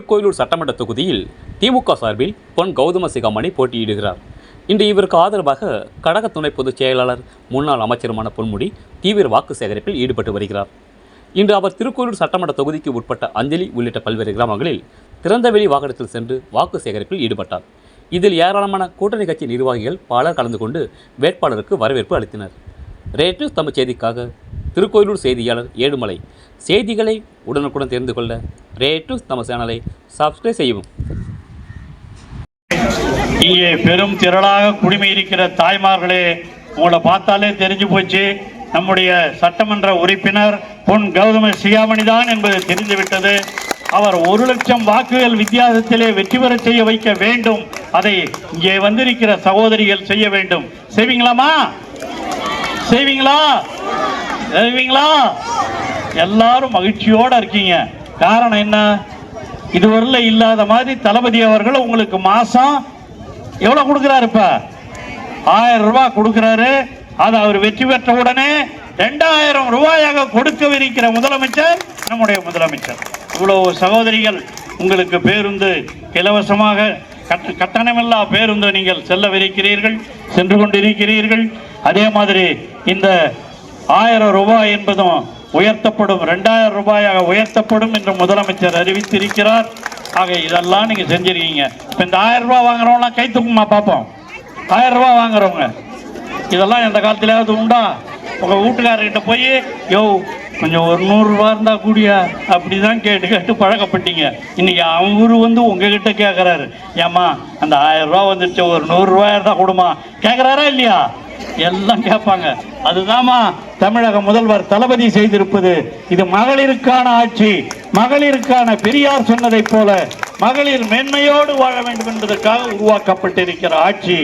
திருக்கோயிலூர் சட்டமன்ற தொகுதியில் திமுக சார்பில் பொன் கௌதம சிகாமணி போட்டியிடுகிறார். இன்று இவருக்கு ஆதரவாக கழக துணை பொதுச் செயலாளர் முன்னாள் அமைச்சருமான பொன்முடி தீவிர வாக்கு சேகரிப்பில் ஈடுபட்டு வருகிறார். இன்று அவர் திருக்கோயிலூர் சட்டமன்ற தொகுதிக்கு உட்பட்ட அஞ்சலி உள்ளிட்ட பல்வேறு கிராமங்களில் திறந்தவெளி வாகனத்தில் சென்று வாக்கு சேகரிப்பில் ஈடுபட்டார். இதில் ஏராளமான கூட்டணி கட்சி நிர்வாகிகள் பலர் கலந்து கொண்டு வேட்பாளருக்கு வரவேற்பு அளித்தனர். ரேட்டு தமிழ் செய்திக்காக திருக்கோயிலூர் செய்தியாளர் ஏழுமலை. செய்திகளை உடனுக்குடன் தெரிந்து கொள்ள ரேட்டு நம்ம சேனலை சப்ஸ்கிரைப் செய்யவும். இங்கே பெரும் திரளாக குடிமை இருக்கிற தாய்மார்களே, உங்களை பார்த்தாலே தெரிஞ்சு போச்சு, நம்முடைய சட்டமன்ற உறுப்பினர் பொன் கௌதம சிகாமணி தான் என்பது தெரிந்துவிட்டது. அவர் 1,00,000 வாக்குகள் வித்தியாசத்திலே வெற்றி பெற செய்ய வைக்க வேண்டும். அதை இங்கே வந்திருக்கிற சகோதரிகள் செய்ய வேண்டும். செய்வீங்களாமா? செய்வீங்களா? செய்வீங்களா? எல்லாரும் மகிழ்ச்சியோடு இருக்கீங்க. காரணம் என்ன? இதுவரையில இல்லாத மாதிரி தளபதி அவர்கள் உங்களுக்கு மாசம் எவ்வளவு கொடுக்கிறாரு? இப்ப 1000 ரூபாய் கொடுக்கிறாரு. அது அவர் வெற்றி பெற்ற உடனே 2000 ரூபாயாக கொடுக்கவிருக்கிற முதலமைச்சர் நம்முடைய முதலமைச்சர். இவ்வளவு சகோதரிகள் உங்களுக்கு பேருந்து இலவசமாக கட்டணமில்லா பேருந்து நீங்கள் செல்லவிருக்கிறீர்கள், சென்று கொண்டிருக்கிறீர்கள். அதே மாதிரி இந்த 1000 ரூபாய் என்பதும் உயர்த்தப்படும், 2000 ரூபாயாக உயர்த்தப்படும் என்று முதலமைச்சர் அறிவித்திருக்கிறார். ஆக இதெல்லாம் நீங்க செஞ்சிருக்கீங்க. இப்ப இந்த 1000 ரூபாய் வாங்குறவங்க கை தூக்குமா பார்ப்போம். 1000 ரூபாய் வாங்குறவங்க இதெல்லாம் எந்த காலத்திலாவது உண்டா? உங்க வீட்டுக்காரர்கிட்ட போய் யோ கொஞ்சம் ஒரு 100 ரூபா இருந்தா கூடியா அப்படிதான் கேட்டு கேட்டு பழக்கப்பட்டீங்க. இன்னைக்கு அவரு உங்ககிட்ட கேட்கறாரு, ஏமா அந்த 1000 ரூபா வந்துருச்சு, ஒரு 100 ரூபாய் இருந்தா கொடுமா கேட்கறாரா இல்லையா? எல்லாம் கேட்பாங்க. அதுதான்மா தமிழக முதல்வர் தளபதி செய்திருப்பது. இது மகளிருக்கான ஆட்சி, மகளிருக்கான பெரியார் சொன்னதை போல மகளிர் மேன்மையோடு வாழ வேண்டும் என்பதற்காக உருவாக்கப்பட்டிருக்கிற ஆட்சி.